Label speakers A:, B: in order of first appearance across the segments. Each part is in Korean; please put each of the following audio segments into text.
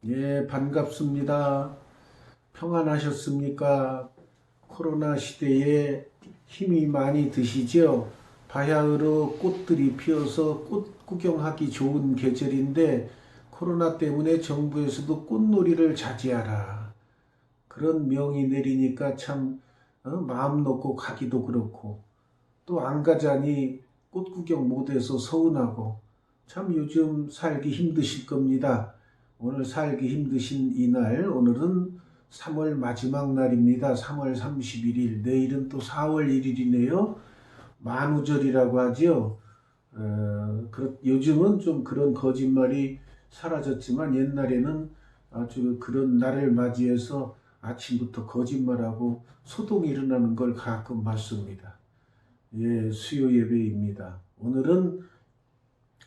A: 예, 반갑습니다. 평안하셨습니까? 코로나 시대에 힘이 많이 드시죠? 바야흐로 꽃들이 피어서 꽃 구경하기 좋은 계절인데 코로나 때문에 정부에서도 꽃놀이를 자제하라. 그런 명이 내리니까 참 마음 놓고 가기도 그렇고 또 안 가자니 꽃 구경 못해서 서운하고 참 요즘 살기 힘드실 겁니다. 오늘 살기 힘드신 이날, 오늘은 3월 마지막 날입니다. 3월 31일, 내일은 또 4월 1일이네요. 만우절이라고 하죠. 요즘은 좀 그런 거짓말이 사라졌지만 옛날에는 아주 그런 날을 맞이해서 아침부터 거짓말하고 소동이 일어나는 걸 가끔 봤습니다. 예, 수요 예배입니다. 오늘은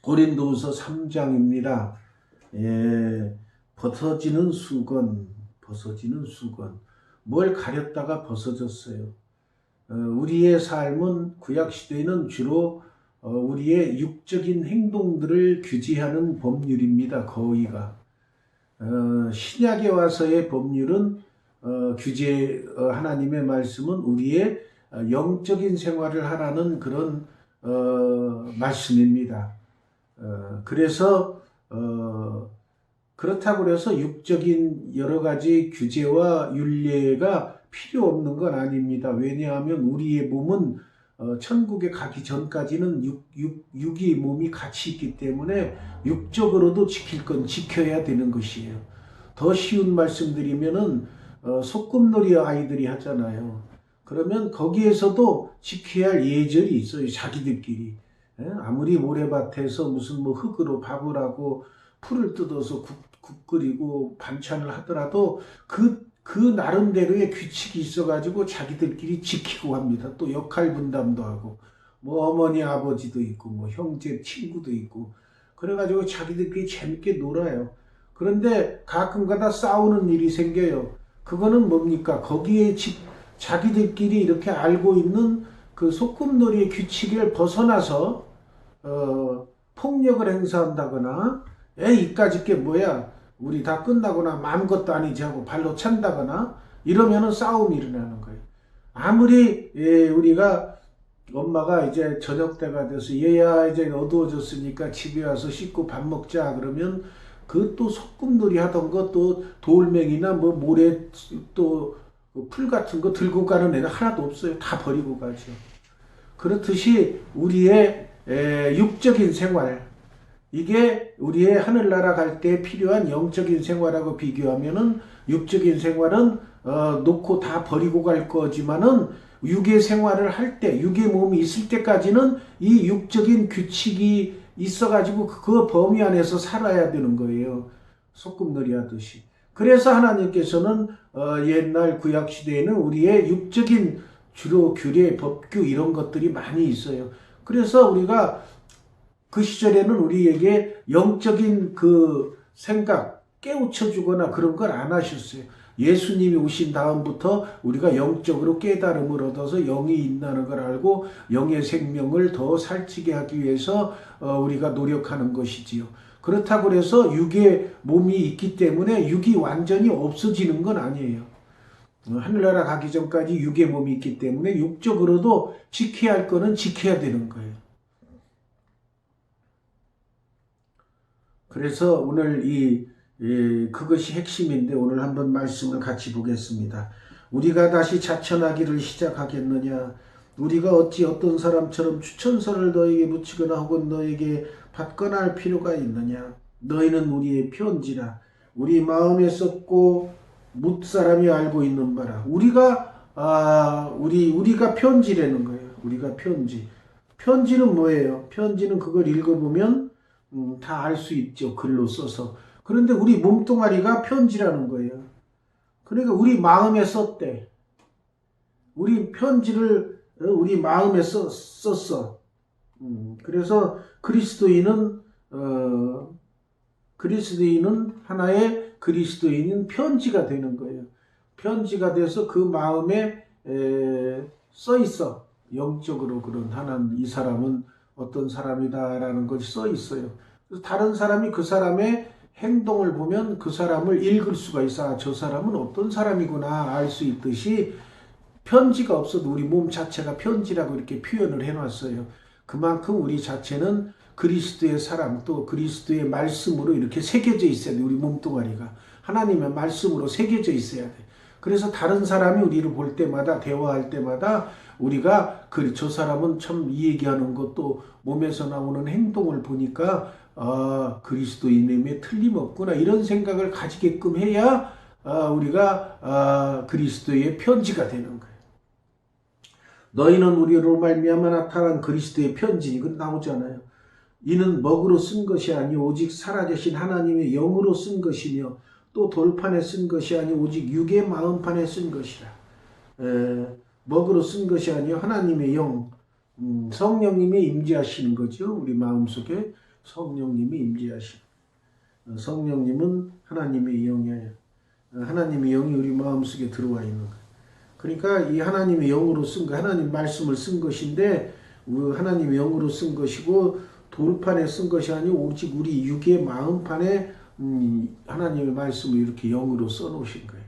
A: 고린도후서 3장입니다. 예, 벗어지는 수건. 뭘 가렸다가 벗어졌어요. 우리의 삶은 구약시대에는 주로 우리의 육적인 행동들을 규제하는 법률입니다. 거의가. 신약에 와서의 법률은 하나님의 말씀은 우리의 영적인 생활을 하라는 그런 말씀입니다. 그래서 그렇다고 해서 육적인 여러 가지 규제와 율례가 필요 없는 건 아닙니다. 왜냐하면 우리의 몸은 천국에 가기 전까지는 육이 몸이 같이 있기 때문에 육적으로도 지킬 건 지켜야 되는 것이에요. 더 쉬운 말씀드리면은 소꿉놀이 아이들이 하잖아요. 그러면 거기에서도 지켜야 할 예절이 있어요. 자기들끼리. 아무리 모래밭에서 무슨 뭐 흙으로 밥을 하고 풀을 뜯어서 국 끓이고 반찬을 하더라도 그 나름대로의 규칙이 있어가지고 자기들끼리 지키고 합니다. 또 역할 분담도 하고 뭐 어머니 아버지도 있고 뭐 형제 친구도 있고 그래가지고 자기들끼리 재밌게 놀아요. 그런데 가끔가다 싸우는 일이 생겨요. 그거는 뭡니까? 거기에 자기들끼리 이렇게 알고 있는 그 소꿉놀이의 규칙을 벗어나서 폭력을 행사한다거나 이까짓 게 뭐야 우리 다 끝나거나 아무것도 아니지 하고 발로 찬다거나 이러면은 싸움이 일어나는 거예요. 아무리 우리가 엄마가 이제 저녁 때가 돼서 얘야 이제 어두워졌으니까 집에 와서 씻고 밥 먹자 그러면 그 또 소꿉놀이 하던 거 또 돌멩이나 뭐 모래 또 풀 같은 거 들고 가는 애는 하나도 없어요. 다 버리고 가죠. 그렇듯이 우리의 육적인 생활, 이게 우리의 하늘나라 갈 때 필요한 영적인 생활하고 비교하면은 육적인 생활은 놓고 다 버리고 갈 거지만은 육의 생활을 할 때, 육의 몸이 있을 때까지는 이 육적인 규칙이 있어가지고 그 범위 안에서 살아야 되는 거예요. 소꿉놀이 하듯이. 그래서 하나님께서는 옛날 구약 시대에는 우리의 육적인 주로 규례, 법규 이런 것들이 많이 있어요. 그래서 우리가 그 시절에는 우리에게 영적인 그 생각 깨우쳐 주거나 그런 걸 안 하셨어요. 예수님이 오신 다음부터 우리가 영적으로 깨달음을 얻어서 영이 있다는 걸 알고 영의 생명을 더 살찌게 하기 위해서 우리가 노력하는 것이지요. 그렇다고 해서 육의 몸이 있기 때문에 육이 완전히 없어지는 건 아니에요. 하늘나라 가기 전까지 육의 몸이 있기 때문에 육적으로도 지켜야 할 거는 지켜야 되는 거예요. 그래서 오늘 그것이 핵심인데 오늘 한번 말씀을 같이 보겠습니다. 우리가 다시 자천하기를 시작하겠느냐? 우리가 어찌 어떤 사람처럼 추천서를 너에게 붙이거나 혹은 너에게 받거나 할 필요가 있느냐? 너희는 우리의 편지라. 우리 마음에 썼고 뭇 사람이 알고 있는 바라. 우리가 편지라는 거예요. 우리가 편지. 편지는 뭐예요? 편지는 그걸 읽어보면 다 알 수 있죠. 글로 써서. 그런데 우리 몸뚱아리가 편지라는 거예요. 그러니까 우리 마음에 썼대. 우리 편지를 우리 마음에 썼어. 그래서 그리스도인은 하나의 그리스도인은 편지가 되는 거예요. 편지가 돼서 그 마음에 써 있어. 영적으로 그런 하나님 이 사람은 어떤 사람이다라는 것이 써 있어요. 그래서 다른 사람이 그 사람의 행동을 보면 그 사람을 읽을 수가 있어. 아, 저 사람은 어떤 사람이구나 알 수 있듯이 편지가 없어도 우리 몸 자체가 편지라고 이렇게 표현을 해놨어요. 그만큼 우리 자체는 그리스도의 사랑 또 그리스도의 말씀으로 이렇게 새겨져 있어야 돼. 우리 몸뚱아리가 하나님의 말씀으로 새겨져 있어야 돼. 그래서 다른 사람이 우리를 볼 때마다 대화할 때마다 우리가 저 사람은 참 이 얘기하는 것도 몸에서 나오는 행동을 보니까 그리스도인임에 틀림없구나 이런 생각을 가지게끔 해야 우리가 그리스도의 편지가 되는 거예요. 너희는 우리로 말미암아 나타난 그리스도의 편지 이건 나오잖아요. 이는 먹으로 쓴 것이 아니 오직 살아계신 하나님의 영으로 쓴 것이며 또 돌판에 쓴 것이 아니 오직 육의 마음판에 쓴 것이라. 먹으로 쓴 것이 아니요 하나님의 영, 성령님이 임재하시는 거죠. 우리 마음속에 성령님이 임재하시는. 성령님은 하나님의 영이에요. 하나님의 영이 우리 마음속에 들어와 있는 거예요. 그러니까 이 하나님의 영으로 쓴 거, 하나님 말씀을 쓴 것인데 하나님의 영으로 쓴 것이고 돌판에 쓴 것이 아니고 오직 우리 육의 마음판에 하나님의 말씀을 이렇게 영으로 써놓으신 거예요.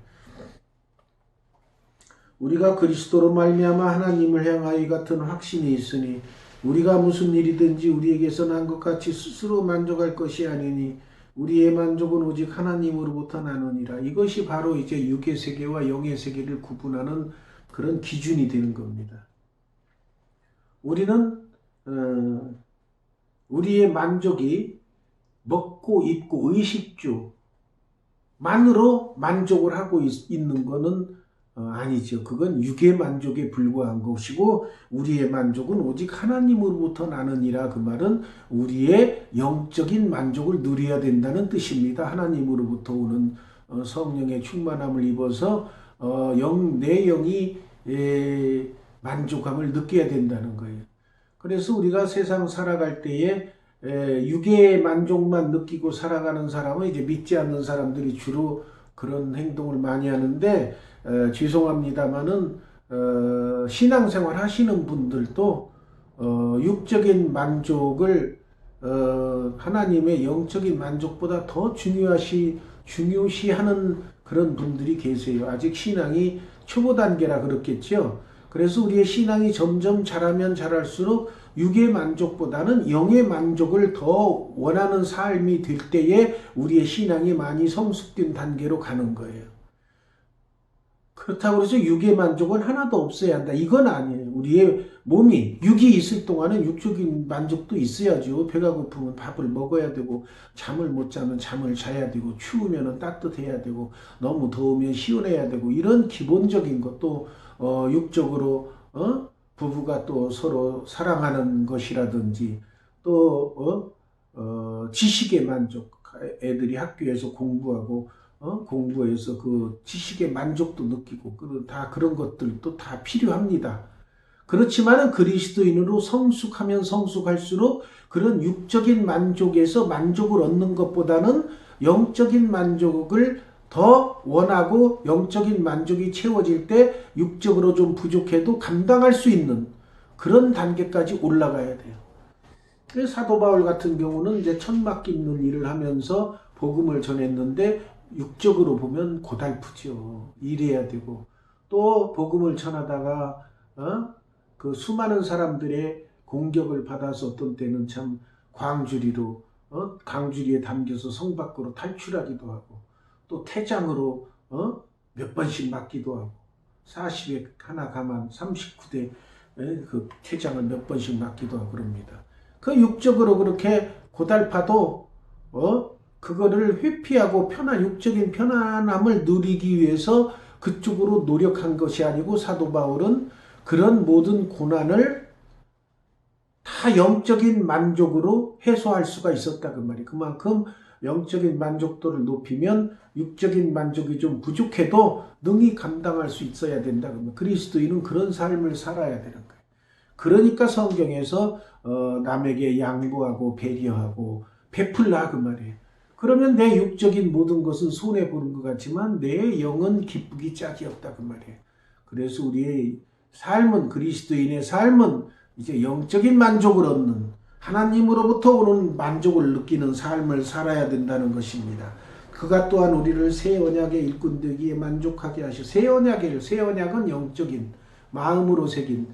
A: 우리가 그리스도로 말미암아 하나님을 향하여 이 같은 확신이 있으니 우리가 무슨 일이든지 우리에게서 난 것 같이 스스로 만족할 것이 아니니 우리의 만족은 오직 하나님으로부터 나느니라. 이것이 바로 이제 육의 세계와 영의 세계를 구분하는 그런 기준이 되는 겁니다. 우리는 우리의 만족이 먹고 입고 의식주만으로 만족을 하고 있는 것은 아니죠. 그건 육의 만족에 불과한 것이고 우리의 만족은 오직 하나님으로부터 나느니라. 그 말은 우리의 영적인 만족을 누려야 된다는 뜻입니다. 하나님으로부터 오는 성령의 충만함을 입어서 내 영이 만족함을 느껴야 된다는 거예요. 그래서 우리가 세상 살아갈 때에 육의 만족만 느끼고 살아가는 사람은 이제 믿지 않는 사람들이 주로 그런 행동을 많이 하는데 죄송합니다만은 신앙생활 하시는 분들도 육적인 만족을 하나님의 영적인 만족보다 더 중요시하는 그런 분들이 계세요. 아직 신앙이 초보 단계라 그렇겠죠. 그래서 우리의 신앙이 점점 자라면 자랄수록 육의 만족보다는 영의 만족을 더 원하는 삶이 될 때에 우리의 신앙이 많이 성숙된 단계로 가는 거예요. 그렇다고 해서 육의 만족은 하나도 없어야 한다. 이건 아니에요. 우리의 몸이 육이 있을 동안은 육적인 만족도 있어야죠. 배가 고프면 밥을 먹어야 되고 잠을 못 자면 잠을 자야 되고 추우면 따뜻해야 되고 너무 더우면 시원해야 되고 이런 기본적인 것도 육적으로 부부가 또 서로 사랑하는 것이라든지 또 지식의 만족, 애들이 학교에서 공부하고 공부해서 그 지식의 만족도 느끼고 다 그런 것들도 다 필요합니다. 그렇지만은 그리스도인으로 성숙하면 성숙할수록 그런 육적인 만족에서 만족을 얻는 것보다는 영적인 만족을 더 원하고 영적인 만족이 채워질 때 육적으로 좀 부족해도 감당할 수 있는 그런 단계까지 올라가야 돼요. 사도 바울 같은 경우는 이제 천막 깁는 일을 하면서 복음을 전했는데 육적으로 보면 고달프죠. 일해야 되고 또 복음을 전하다가 그 수많은 사람들의 공격을 받아서 어떤 때는 참 광주리로 강주리에 담겨서 성 밖으로 탈출하기도 하고 또 태장으로 몇 번씩 맞기도 하고 40에 하나 가만 39대 그 태장을 몇 번씩 맞기도 하고 그럽니다. 그 육적으로 그렇게 고달파도 그거를 회피하고 육적인 편안함을 누리기 위해서 그쪽으로 노력한 것이 아니고 사도 바울은 그런 모든 고난을 다 영적인 만족으로 해소할 수가 있었다 그 말이에요. 그만큼 영적인 만족도를 높이면 육적인 만족이 좀 부족해도 능히 감당할 수 있어야 된다. 그리스도인은 그런 삶을 살아야 되는 거예요. 그러니까 성경에서 남에게 양보하고 배려하고 베풀라 그 말이에요. 그러면 내 육적인 모든 것은 손해보는 것 같지만 내 영은 기쁘기 짝이 없다 그 말이에요. 그래서 우리의 삶은 그리스도인의 삶은 이제 영적인 만족을 얻는 하나님으로부터 오는 만족을 느끼는 삶을 살아야 된다는 것입니다. 그가 또한 우리를 새 언약의 일꾼 되기에 만족하게 하셔. 새 언약은 영적인 마음으로 새긴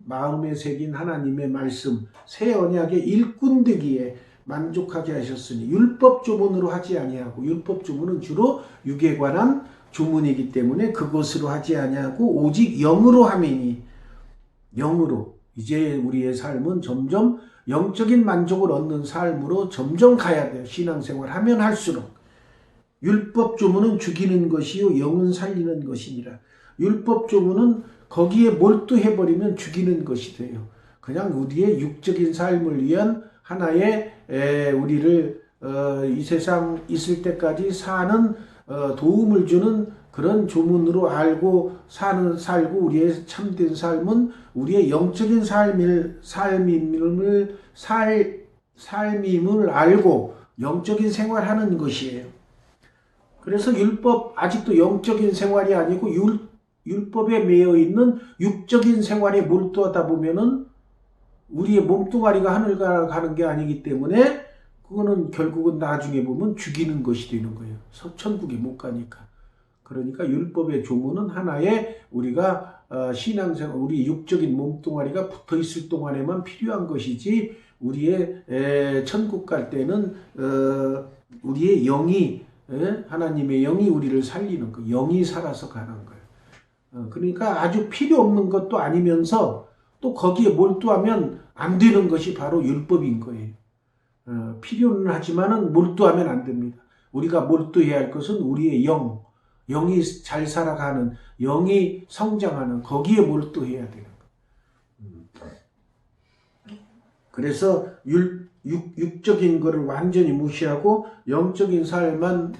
A: 마음에 새긴 하나님의 말씀, 새 언약의 일꾼 되기에 만족하게 하셨으니 율법 조문으로 하지 아니하고, 율법 조문은 주로 육에 관한 조문이기 때문에 그것으로 하지 아니하고 오직 영으로 함이니, 영으로 이제 우리의 삶은 점점 영적인 만족을 얻는 삶으로 점점 가야 돼요. 신앙생활 하면 할수록. 율법 조문은 죽이는 것이요 영은 살리는 것이니라. 율법 조문은 거기에 몰두해버리면 죽이는 것이 돼요. 그냥 우리의 육적인 삶을 위한 하나의 우리를 이 세상 있을 때까지 사는 도움을 주는 그런 조문으로 알고 살고, 우리의 참된 삶은 우리의 영적인 삶임을 알고 영적인 생활하는 것이에요. 그래서 율법, 아직도 영적인 생활이 아니고 율법에 매여 있는 육적인 생활에 몰두하다 보면은 우리의 몸뚱아리가 하늘 가는 게 아니기 때문에 그거는 결국은 나중에 보면 죽이는 것이 되는 거예요. 천국에 못 가니까. 그러니까 율법의 조문은 하나의 우리가 신앙생활, 우리 육적인 몸뚱아리가 붙어 있을 동안에만 필요한 것이지, 우리의 천국 갈 때는 우리의 영이, 하나님의 영이 우리를 살리는 거, 영이 살아서 가는 거예요. 그러니까 아주 필요 없는 것도 아니면서 또 거기에 몰두하면 안 되는 것이 바로 율법인 거예요. 필요는 하지만은 몰두하면 안 됩니다. 우리가 몰두해야 할 것은 우리의 영이 잘 살아가는, 영이 성장하는, 거기에 몰두해야 되는 거예요. 그래서 육적인 것을 완전히 무시하고 영적인 삶만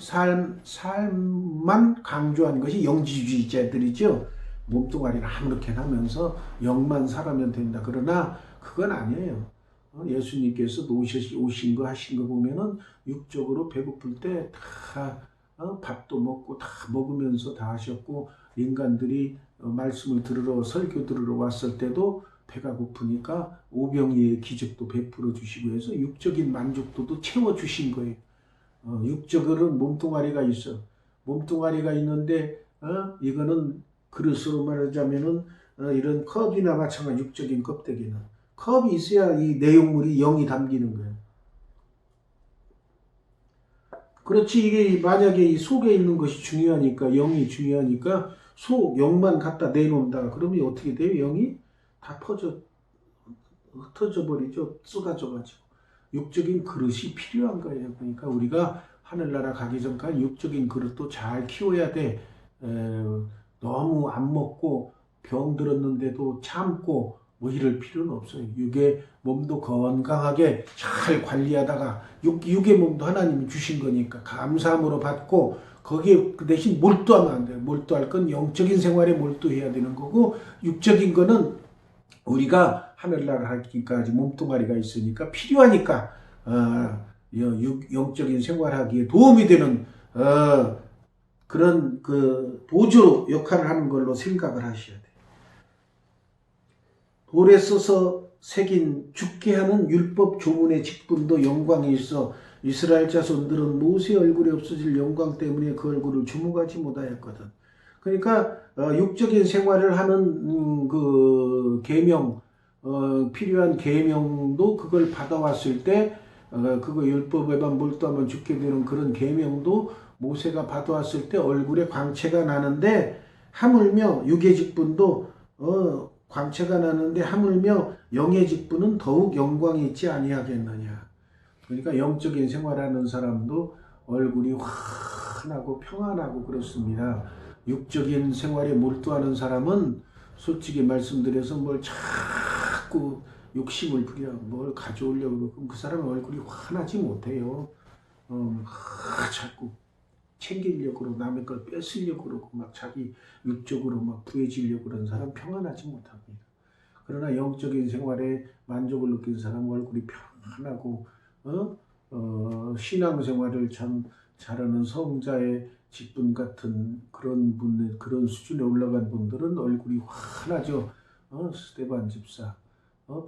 A: 강조한 것이 영지주의자들이죠. 몸뚱아리를 아무렇게 하면서 영만 살아면 된다. 그러나 그건 아니에요. 예수님께서도 오신 거 하신 거 보면은 육적으로 배고플 때 다 밥도 먹고 다 먹으면서 다 하셨고, 인간들이 말씀을 들으러, 설교 들으러 왔을 때도 배가 고프니까 오병이의 기적도 베풀어 주시고 해서 육적인 만족도도 채워 주신 거예요. 육적으로는 몸뚱아리가 있어. 몸뚱아리가 있는데 이거는 그릇으로 말하자면은 이런 컵이나 마찬가지, 육적인 껍데기는 컵이 있어야 이 내용물이 영이 담기는 거예요. 그렇지, 이게 만약에 이 속에 있는 것이 중요하니까, 영이 중요하니까 영만 갖다 내놓는다 그러면 어떻게 돼요? 영이 다 흩어져 버리죠. 쏟아져가지고. 육적인 그릇이 필요한 거예요. 그러니까 우리가 하늘나라 가기 전까지 육적인 그릇도 잘 키워야 돼. 너무 안 먹고 병 들었는데도 참고 뭐 이럴 필요는 없어요. 육의 몸도 건강하게 잘 관리하다가 육의 몸도 하나님이 주신 거니까 감사함으로 받고, 거기에 그 대신 몰두하면 안 돼요. 몰두할 건 영적인 생활에 몰두해야 되는 거고, 육적인 거는 우리가 하늘나라 하기까지 몸뚱아리가 있으니까 필요하니까 영적인 생활하기에 도움이 되는 그런 그 보조 역할을 하는 걸로 생각을 하셔야 돼요. 돌에 써서 새긴 죽게 하는 율법 조문의 직분도 영광이 있어 이스라엘 자손들은 모세 얼굴에 없어질 영광 때문에 그 얼굴을 주목하지 못하였거든. 그러니까 육적인 생활을 하는 그 계명, 필요한 계명도 그걸 받아왔을 때 그거 율법에만 몰두하면 죽게 되는 그런 계명도 모세가 받아왔을 때 얼굴에 광채가 나는데, 하물며 육의 직분도 광채가 나는데 하물며 영의 직분은 더욱 영광이 있지 아니하겠느냐. 그러니까 영적인 생활하는 사람도 얼굴이 환하고 평안하고 그렇습니다. 육적인 생활에 몰두하는 사람은 솔직히 말씀드려서 뭘 자꾸 욕심을 부려 뭘 가져오려고 그러고 그 사람은 얼굴이 환하지 못해요. 자꾸 챙기려고 그러고 남의 걸 뺏으려고 그러고 막 자기 육적으로 막 부해지려고 그러는 사람 평안하지 못합니다. 그러나 영적인 생활에 만족을 느끼는 사람 얼굴이 평안하고 신앙생활을 참 잘하는 성자의 직분 같은 그런 수준에 올라간 분들은 얼굴이 환하죠. 스데반 집사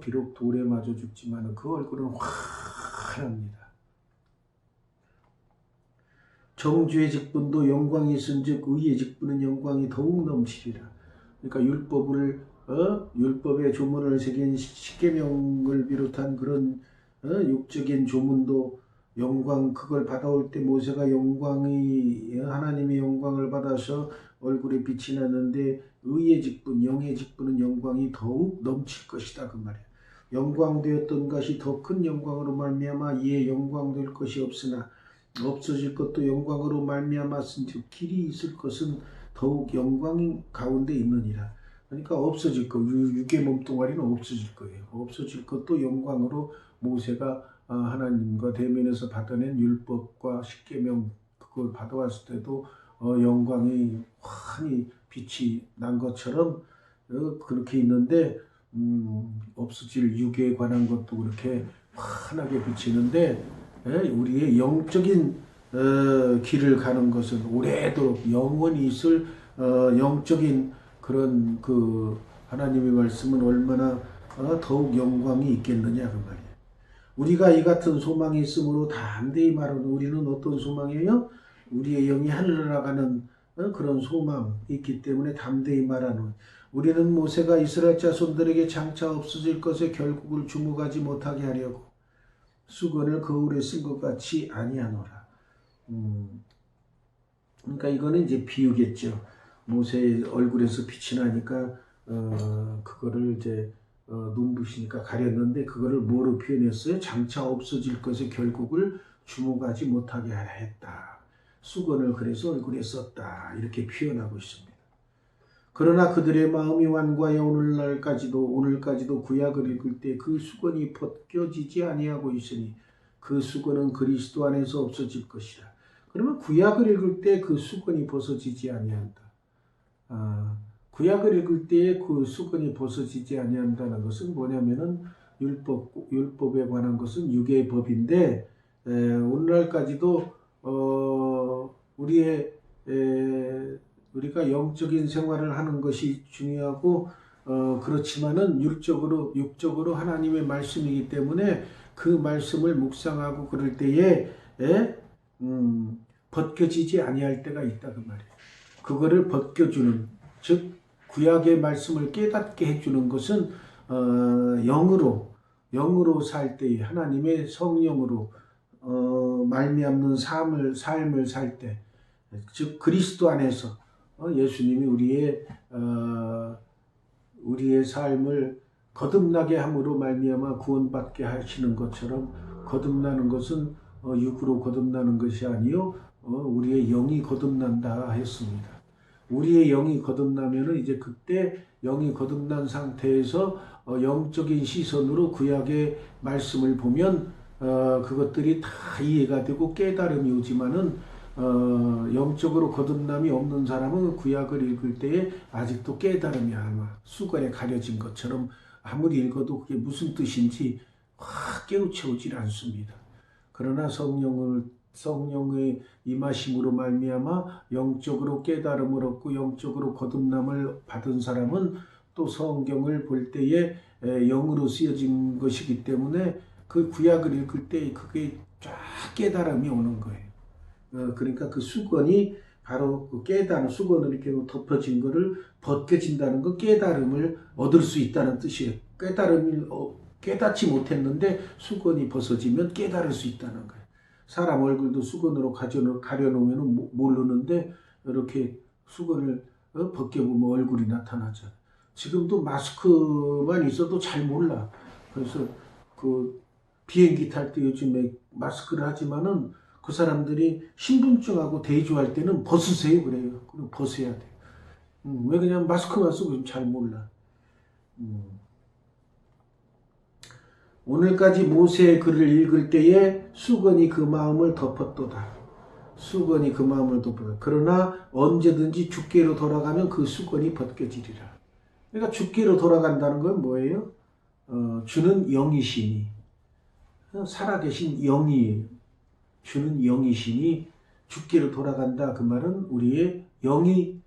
A: 비록 돌에 맞아 죽지만 그 얼굴은 환합니다. 정주의 직분도 영광이 있은즉 의의 직분은 영광이 더욱 넘치리라. 그러니까 율법의 조문을 새긴 십계명을 비롯한 그런 육적인 조문도 영광 그걸 받아올 때 모세가 하나님의 영광을 받아서 얼굴에 빛이 나는데 의의 직분, 영의 직분은 영광이 더욱 넘칠 것이다 그 말이야. 영광되었던 것이 더 큰 영광으로 말미암아 이에 영광될 것이 없으나 없어질 것도 영광으로 말미암았은즉 길이 있을 것은 더욱 영광 가운데 있느니라. 그러니까 없어질 것, 육의 몸뚱아리는 없어질 거예요. 없어질 것도 영광으로 모세가 하나님과 대면에서 받아낸 율법과 십계명 그걸 받아왔을 때도 영광이 환히 빛이 난 것처럼 그렇게 있는데 없어질 육에 관한 것도 그렇게 환하게 비치는데 우리의 영적인 길을 가는 것은 오래도록 영원히 있을 영적인 그런 그 하나님의 말씀은 얼마나 더욱 영광이 있겠느냐 그 말이에요. 우리가 이 같은 소망이 있으므로 담대히 말하는 우리는 어떤 소망이에요? 우리의 영이 하늘을 나가는 그런 소망이 있기 때문에 담대히 말하는 우리는 모세가 이스라엘 자손들에게 장차 없어질 것의 결국을 주목하지 못하게 하려고 수건을 거울에 쓴 것 같이 아니하노라. 그러니까 이거는 이제 비유겠죠. 모세의 얼굴에서 빛이 나니까 그거를 이제 눈부시니까 가렸는데 그거를 뭐로 표현했어요? 장차 없어질 것의 결국을 주목하지 못하게 하라 했다. 수건을 그래서 얼굴에 썼다. 이렇게 표현하고 있습니다. 그러나 그들의 마음이 완고하여 오늘까지도 구약을 읽을 때 그 수건이 벗겨지지 아니하고 있으니 그 수건은 그리스도 안에서 없어질 것이라. 그러면 구약을 읽을 때 그 수건이 벗어지지 아니한다. 구약을 읽을 때 그 수건이 벗어지지 아니한다는 것은 뭐냐면은 율법에 관한 것은 육의 법인데 오늘날까지도 우리가 영적인 생활을 하는 것이 중요하고 그렇지만은 육적으로 하나님의 말씀이기 때문에 그 말씀을 묵상하고 그럴 때에 벗겨지지 아니할 때가 있다 그 말이에요. 그거를 벗겨주는 즉 구약의 말씀을 깨닫게 해주는 것은 영으로 살 때에 하나님의 성령으로 말미암는 삶을 살 때 즉 그리스도 안에서 예수님이 우리의 삶을 거듭나게 함으로 말미암아 구원받게 하시는 것처럼 거듭나는 것은 육으로 거듭나는 것이 아니요 우리의 영이 거듭난다 했습니다. 우리의 영이 거듭나면은 이제 그때 영이 거듭난 상태에서 영적인 시선으로 구약의 말씀을 보면 그것들이 다 이해가 되고 깨달음이 오지만은 영적으로 거듭남이 없는 사람은 구약을 읽을 때에 아직도 깨달음이 아마 수건에 가려진 것처럼 아무리 읽어도 그게 무슨 뜻인지 확 깨우쳐오질 않습니다. 그러나 성령의 임하심으로 말미암아 영적으로 깨달음을 얻고 영적으로 거듭남을 받은 사람은 또 성경을 볼 때에 영으로 쓰여진 것이기 때문에 그 구약을 읽을 때 그게 쫙 깨달음이 오는 거예요. 그러니까 그 수건이 바로 그 수건으로 이렇게 덮어진 거를 벗겨진다는 건 깨달음을 얻을 수 있다는 뜻이에요. 깨닫지 못했는데 수건이 벗어지면 깨달을 수 있다는 거예요. 사람 얼굴도 수건으로 가려놓으면 모르는데 이렇게 수건을 벗겨보면 얼굴이 나타나잖아요. 지금도 마스크만 있어도 잘 몰라. 그래서 그 비행기 탈 때 요즘에 마스크를 하지만은 그 사람들이 신분증하고 대조할 때는 벗으세요 그래요. 그럼 벗어야 돼요. 왜 그냥 마스크만 쓰고 잘 몰라. 오늘까지 모세의 글을 읽을 때에 수건이 그 마음을 덮었도다. 그러나 언제든지 주께로 돌아가면 그 수건이 벗겨지리라. 그러니까 주께로 돌아간다는 건 뭐예요? 주는 영이시니 살아계신 영이에요. 주는 영이시니 주께로 돌아간다. 그 말은 우리의 영이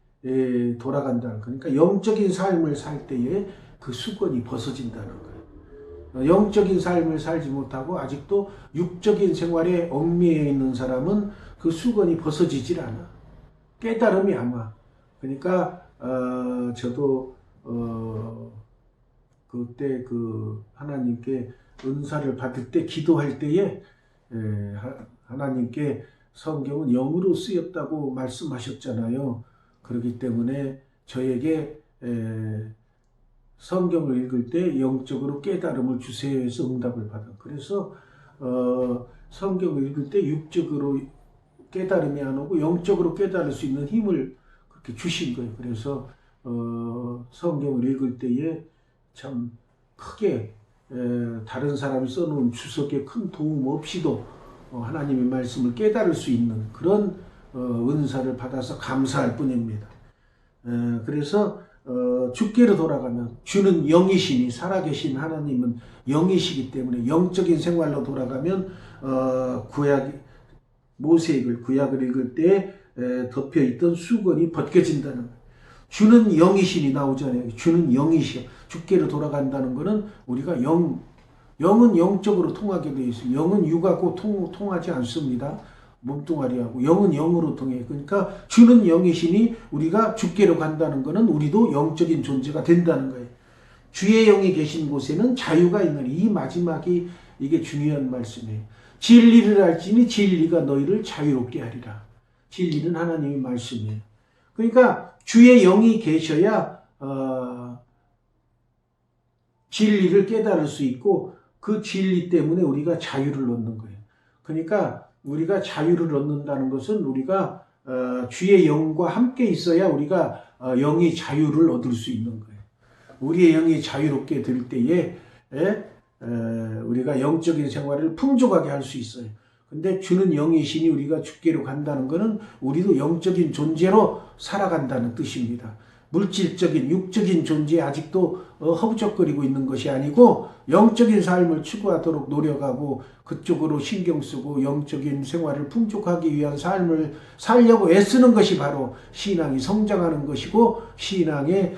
A: 돌아간다. 그러니까 영적인 삶을 살 때에 그 수건이 벗어진다는 거예요. 영적인 삶을 살지 못하고 아직도 육적인 생활에 얽매여 있는 사람은 그 수건이 벗어지질 않아. 깨달음이 안 와. 그러니까 저도 그때 그 하나님께 은사를 받을 때 기도할 때에 하나님께 성경은 영으로 쓰였다고 말씀하셨잖아요. 그렇기 때문에 저에게 성경을 읽을 때 영적으로 깨달음을 주세요 해서 응답을 받아. 그래서 성경을 읽을 때 육적으로 깨달음이 안 오고 영적으로 깨달을 수 있는 힘을 그렇게 주신 거예요. 그래서 성경을 읽을 때에 참 크게 다른 사람이 써놓은 주석에 큰 도움 없이도 하나님의 말씀을 깨달을 수 있는 그런 은사를 받아서 감사할 뿐입니다. 그래서 주께로 돌아가면 주는 영이시니 살아계신 하나님은 영이시기 때문에 영적인 생활로 돌아가면 모세액을 구약을 읽을 때 덮여있던 수건이 벗겨진다는 거예요. 주는 영이시니 나오잖아요. 주는 영이시여. 주께로 돌아간다는 것은 우리가 영은 영적으로 통하게 되어 있어요. 영은 육하고 통하지 않습니다. 몸뚱아리하고 영은 영으로 통해. 그러니까 주는 영이시니 우리가 주께로 간다는 것은 우리도 영적인 존재가 된다는 거예요. 주의 영이 계신 곳에는 자유가 있느니. 이 마지막이 이게 중요한 말씀이에요. 진리를 알지니 진리가 너희를 자유롭게 하리라. 진리는 하나님의 말씀이에요. 그러니까 주의 영이 계셔야 진리를 깨달을 수 있고 그 진리 때문에 우리가 자유를 얻는 거예요. 그러니까 우리가 자유를 얻는다는 것은 우리가 주의 영과 함께 있어야 우리가 영의 자유를 얻을 수 있는 거예요. 우리의 영이 자유롭게 될 때에 우리가 영적인 생활을 풍족하게 할 수 있어요. 근데 주는 영이시니 우리가 주께로 간다는 것은 우리도 영적인 존재로 살아간다는 뜻입니다. 물질적인 육적인 존재에 아직도 허우적거리고 있는 것이 아니고 영적인 삶을 추구하도록 노력하고 그쪽으로 신경 쓰고 영적인 생활을 풍족하기 위한 삶을 살려고 애쓰는 것이 바로 신앙이 성장하는 것이고 신앙에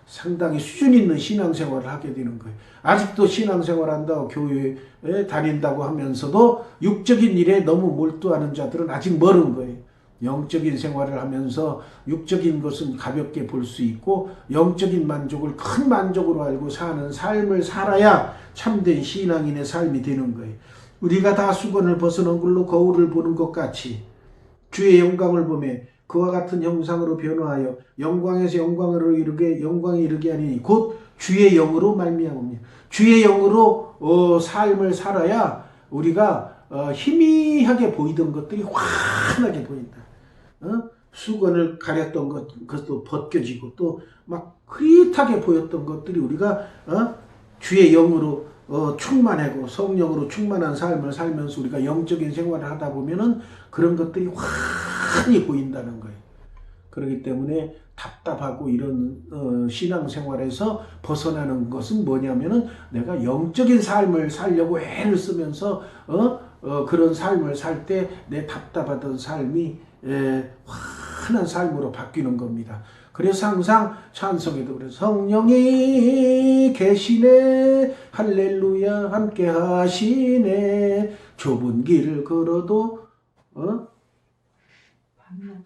A: 상당히 수준 있는 신앙생활을 하게 되는 거예요. 아직도 신앙생활한다고 교회에 다닌다고 하면서도 육적인 일에 너무 몰두하는 자들은 아직 멀은 거예요. 영적인 생활을 하면서 육적인 것은 가볍게 볼 수 있고 영적인 만족을 큰 만족으로 알고 사는 삶을 살아야 참된 신앙인의 삶이 되는 거예요. 우리가 다 수건을 벗어놓은 걸로 거울을 보는 것 같이 주의 영광을 보며 그와 같은 형상으로 변화하여 영광에서 영광으로 영광에 이르게 하니 곧 주의 영으로 말미암으며 주의 영으로 삶을 살아야 우리가 희미하게 보이던 것들이 환하게 보인다. 수건을 가렸던 것도 벗겨지고 또 막 흐릿하게 보였던 것들이 우리가 주의 영으로 충만하고 성령으로 충만한 삶을 살면서 우리가 영적인 생활을 하다 보면은 그런 것들이 환히 보인다는 거예요. 그렇기 때문에 답답하고 이런 신앙생활에서 벗어나는 것은 뭐냐면은 내가 영적인 삶을 살려고 애를 쓰면서 그런 삶을 살 때 내 답답하던 삶이 환한 삶으로 바뀌는 겁니다. 그래서 항상 찬송에도 그래서 성령이 계시네 할렐루야 함께 하시네 좁은 길을 걸어도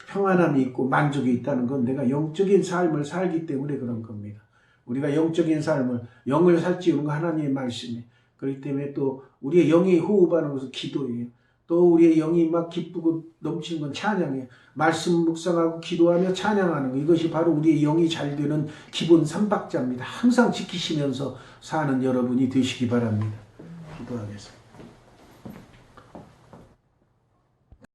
A: 평안함이 있고 만족이 있다는 건 내가 영적인 삶을 살기 때문에 그런 겁니다. 우리가 영적인 삶을 영을 살찌우는 거 하나님의 말씀이에요. 그렇기 때문에 또 우리의 영이 호흡하는 것은 기도예요. 또 우리의 영이 막 기쁘고 넘치는 건 찬양이에요. 말씀 묵상하고 기도하며 찬양하는 것. 이것이 바로 우리의 영이 잘 되는 기본 3박자입니다. 항상 지키시면서 사는 여러분이 되시기 바랍니다. 기도하겠습니다.